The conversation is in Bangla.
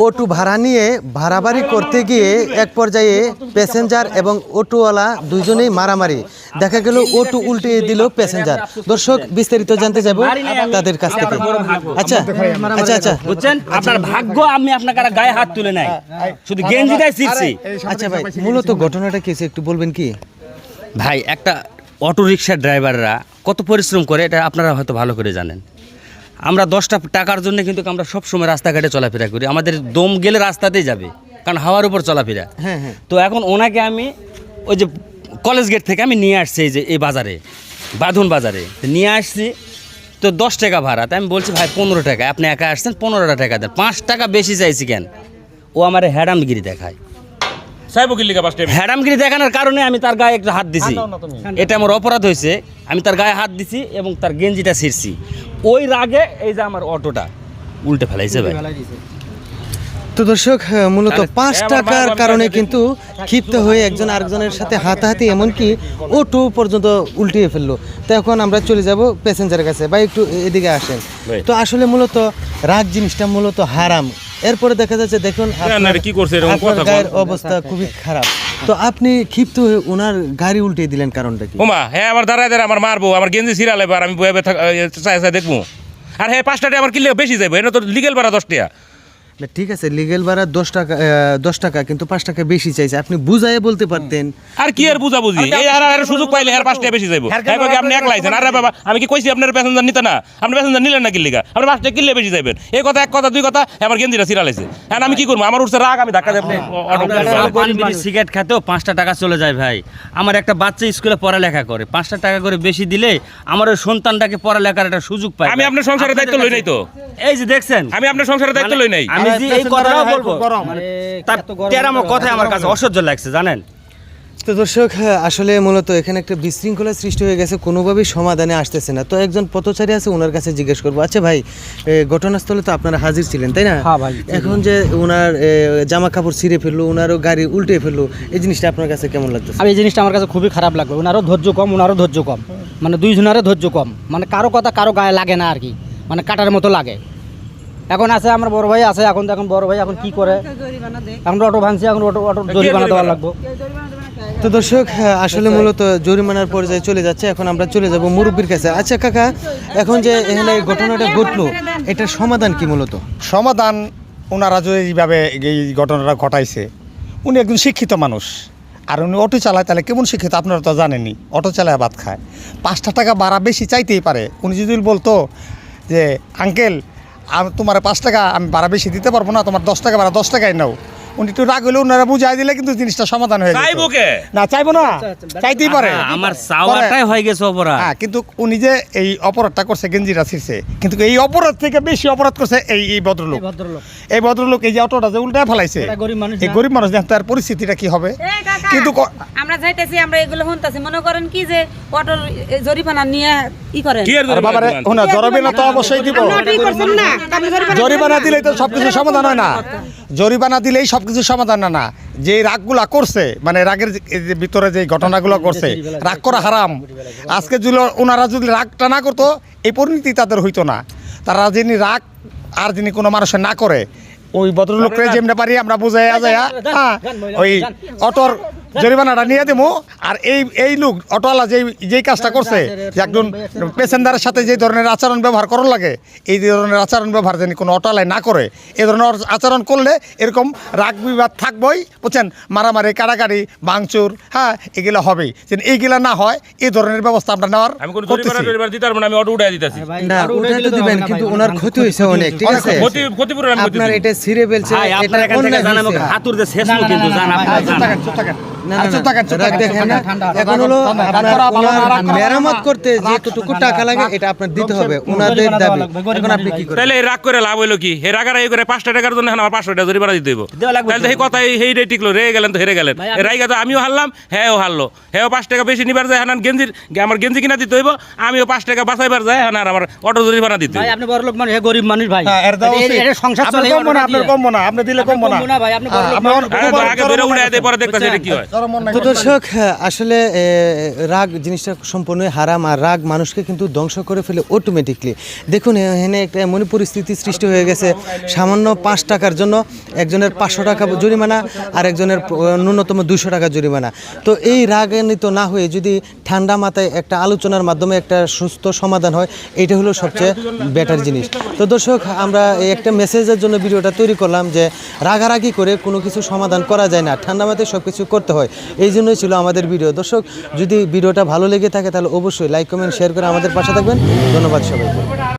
অটো ভাড়া নিয়ে ভাড়াবাড়ি করতে গিয়ে এক পর্যায়ে প্যাসেঞ্জার এবং অটোওয়ালা দুইজনেই মারামারি। দেখা গেল অটো উল্টে দিল প্যাসেঞ্জার। দর্শক বিস্তারিত জানতে যাব তাদের কাছ থেকে। আচ্ছা আচ্ছা আচ্ছা বুঝছেন, আপনার ভাগ্য আমি আপনার কাছে গায়ে হাত তুলে নাই, শুধু গেঞ্জিটাই ছিঁড়ছি। আচ্ছা ভাই, মূলত ঘটনাটা কি একটু বলবেন কি? ভাই, একটা অটো রিক্সার ড্রাইভাররা কত পরিশ্রম করে এটা আপনারা হয়তো ভালো করে জানেন। আমরা 10টা টাকার জন্য কিন্তু আমরা সবসময় রাস্তাঘাটে চলাফেরা করি, আমাদের দম গেলে রাস্তাতেই যাবে, কারণ হাওয়ার উপর চলাফেরা। হ্যাঁ হ্যাঁ। তো এখন ওনাকে আমি ওই যে কলেজ গেট থেকে আমি নিয়ে আসছি এই যে এই বাজারে, বাঁধন বাজারে নিয়ে আসছি। তো 10 টাকা ভাড়া, তাই আমি বলছি ভাই 15 টাকা, আপনি একা আসছেন 15টা টাকা দেন, 5 টাকা বেশি চাইছি কেন? ও আমার হ্যাডামগিরি দেখায়। হ্যাডামগিরি দেখানোর কারণে আমি তার গায়ে একটা হাত দিছি, এটা আমার অপরাধ হয়েছে। আমি তার গায়ে হাত দিছি এবং তার গেঞ্জিটা ছিঁড়ছি। ওই রাগে এই যে আমার অটোটা উল্টে ফেলাইছে ভাই। তো দর্শক, মূলত 5 টাকার কারণে কিন্তু ক্ষিপ্ত হয়ে একজন আরেকজনের সাথে হাতাহাতি, এমনকি অটো পর্যন্ত উল্টিয়ে ফেললো। তো এখন আমরা চলে যাব প্যাসেঞ্জারের কাছে। ভাই একটু এদিকে আসেন। তো আসলে মূলত রাগ জিনিসটা মূলত হারাম। এরপরে দেখা যাচ্ছে দেখুন আপনার গায়ের অবস্থা খুবই খারাপ। তো আপনি ক্ষিপ্ত হয়ে ওনার গাড়ি উল্টে দিলেন, কারণটা কি? ওমা হ্যাঁ, আমার দাঁড়ায় আমার মারবো, আমার গেঞ্জি ছিঁড়ালে আর আমি বয়ে দেখবো। আর হ্যাঁ 5 টাকা আমার কিনলে বেশি যাবো, এটা তো লিগেল ভাড়া 10 টাকা। ঠিক আছে, লিগেল ভাড়া 10 টাকা, কিন্তু 5 টাকা বেশি চাইছে। আপনি বুঝাইয়ে বলতে পারতেন। আর কি আর বুঝাবুঝি, এই আর সুযোগ পাইলে আর 5 টাকা বেশি যাবো। আপনি এক লাইছেন, আরে বাবা আমি কি কইছি আপনার প্যাসেঞ্জার নিতে না? আপনি প্যাসেঞ্জার নিলেন না কিল্লিগা? আপনি 5 টাকা কিনলে বেশি যাবেন। এই কথা, এক কথা দুই কথা, আমার গেঞ্জিটা ছিঁড়া লাইছে। আর আমি কি করবো? আমার উঠছে রাগ, আমি ধাক্কা দেব। সিগারেট খেতেও 5টা টাকা চলে যায় ভাই। আমার একটা বাচ্চা স্কুলে পড়ালেখা করে, 5টা টাকা করে বেশি দিলে আমার ওই সন্তানটাকে পড়ালেখার একটা সুযোগ পায়। আমি আপনার সংসারের দায়িত্ব লই নাই তো। এই যে দেখছেন, আমি আপনার সংসারের দায়িত্ব লই নাই। আমি যে এই কথাটাও বলবো, তার তেরামো কথা আমার কাছে অসহ্য লাগছে জানেন। তো দর্শক, আসলে মূলত এখানে একটা বিশৃঙ্খলা সৃষ্টি হয়ে গেছে, কোনোভাবেই সমাধানে আসতেছে না। তো একজন পথচারী আছে, ওনার কাছে জিজ্ঞেস করবো। আচ্ছা ভাই, ঘটনাস্থলে তো আপনারা হাজির ছিলেন, তাই না? হ্যাঁ ভাই। এখন যে ওনার জামা কাপড় ছিঁড়ে ফেললো, ওনারও গাড়ি উল্টে ফেললো, এই জিনিসটা আপনার কাছে কেমন লাগতেছে? আমি এই জিনিসটা আমার কাছে খুবই খারাপ লাগবে। ওনারও ধৈর্য কম, ওনারও ধৈর্য কম, মানে দুইজনেরও ধৈর্য কম। মানে কারো কথা কারো গায়ে লাগে না আর কি, মানে কাটার মতো লাগে। এখন আছে আমার বড় ভাই আছে, এখন বড় ভাই এখন কি করে, এখন অটো ভাঙছি, এখন অটো জরিমানা দেওয়া লাগবে। তো দর্শক, আসলে মূলত জরিমানার পর্যায়ে চলে যাচ্ছে। এখন আমরা চলে যাব মুরব্বির কাছে। আচ্ছা কাকা, এখন যে এখানে এই ঘটনাটা ঘটলো, এটার সমাধান কি? মূলত সমাধান, ওনারা যে এইভাবে এই ঘটনাটা ঘটাইছে, উনি একজন শিক্ষিত মানুষ, আর উনি অটো চালায়, তাহলে কেমন শিক্ষিত আপনারা তো জানেনই। অটো চালায় ভাত খায়, 5টা টাকা ভাড়া বেশি চাইতেই পারে। উনি যদি বলতো যে আঙ্কেল তোমার 5 টাকা আমি ভাড়া বেশি দিতে পারবো না, তোমার 10 টাকা ভাড়া 10 টাকাই নাও, উনি একটু রাগ হলে ওনারা বুঝাই দিলে কিন্তু জিনিসটা সমাধান হয়ে যায়। না চাইবো না, চাইতেই পারে। আমার চাওয়াটাই হয়ে গেছে অপরাধ। হ্যাঁ, কিন্তু উনি যে এই অপরাধটা করছে, গেঞ্জিটা ছিঁড়ছে, কিন্তু এই অপরাধ থেকে বেশি অপরাধ করছে এই ভদ্রলোক। এই ভদ্রলোক এই যে অটোটা যে উল্টায় ফেলাইছে, এই গরিব মানুষ দেখেন তার পরিস্থিতিটা কি হবে। কিন্তু আমরা যাইতেছি, আমরা এগুলো শুনতেছি, মনে করেন কি যে অটোর জরিমানা নিয়ে ই করেন। বাবারে ওনা জরিমানা তো অবশ্যই দিব। জরিমানা দিলেই তো সবকিছু সমাধান হয় না, জরিমানা দিলেই সবকিছু সমাধান না। যে রাগগুলা করছে, মানে রাগের ভিতরে যে ঘটনাগুলো করছে, রাগ করা হারাম। আজকে যদি ওনারা যদি রাগটা না করতো, এই পরিণতি তাদের হইতো না। তারা যিনি রাগ আর যিনি কোনো মানুষের না করে, ওই ভদ্রলোককে যেমনি পারি আমরা বুঝাই যায়, হ্যাঁ, ওই অটোর জরিমানাটা নিয়ে দেবো। আর এই লোক অটোওয়ালা যেই কাজটা করছে, যে একজন প্যাসেঞ্জারের সাথে যে ধরনের আচরণ ব্যবহার করার লাগে, এই ধরনের আচরণ ব্যবহার যেন কোনো অটোওয়ালায় না করে। এই ধরনের আচরণ করলে এরকম রাগ বিবাদ থাকবই, বুঝছেন, মারামারি কাড়াকাড়ি ভাঙচুর, হ্যাঁ, এগুলো হবেই। যেন এইগুলা না হয়, এই ধরনের ব্যবস্থা আমরা নেওয়ার আমি অটো উঠাই দিতেছি না, উঠাতে দিবেন, কিন্তু ওনার ক্ষতি হয়েছে অনেক। ঠিক আছে, আপনার এটা ছিঁড়ে ফেলছে, এটা অন্যায় হয়েছে। হাতুর যে শেষ কিন্তু জান মেরামত করতে যেটুকু টাকা লাগে এটা আপনার দিতে হবে, ওনাদের দাবি। এখন আপনি কি করেন? তাহলে রাগ করে লাভ হইলো কি? হে রাগারাগি করে 5 টাকার জন্য আমার 500 টাকা জরিমানা দিতে হইব। তাহলে এই কথা এই রে টিকলো, রে গেলেন তো হেরে গেলেন। রাইগা তো আমিও হারলাম, হ্যাঁও হারলো। হ্যাঁ 5 টাকা বেশি নিবার যায়, হানান গেঞ্জির আমার গেঞ্জি কিনা দিতে হইব, আমিও 5 টাকা বাঁচাইবার যায়, হানার আমার অটো জরিমানা দিতে হইব। ভাই আপনি বড় লোক মানুষ, গরিব মানুষ ভাই, এর সংসার চলে। আপনার কম না, আপনি দিলে কম না ভাই, আপনি আগে ধরে উড়াই দেয়, পরে দেখতেছি এটা কি হয়। তো দর্শক আসলে রাগ জিনিসটা সম্পূর্ণ হারাম, আর রাগ মানুষকে কিন্তু ধ্বংস করে ফেলে অটোমেটিকলি। দেখুন এখানে একটা এমন পরিস্থিতি সৃষ্টি হয়ে গেছে, সামান্য 5 টাকার জন্য একজনের 500 টাকা জরিমানা আর একজনের ন্যূনতম 200 টাকা জরিমানা। তো এই রাগান্বিত না হয়ে যদি ঠান্ডা মাথায় একটা আলোচনার মাধ্যমে একটা সুস্থ সমাধান হয়, এটা হলো সবচেয়ে বেটার জিনিস। তো দর্শক আমরা এই একটা মেসেজের জন্য ভিডিওটা তৈরি করলাম যে রাগারাগি করে কোনো কিছু সমাধান করা যায় না, ঠান্ডা মাথায় সব কিছু করতে হয়। এই জন্যই ছিল আমাদের ভিডিও। দর্শক যদি ভিডিওটা ভালো লেগে থাকে তাহলে অবশ্যই লাইক কমেন্ট শেয়ার করে আমাদের পাশে থাকবেন। ধন্যবাদ সবাইকে।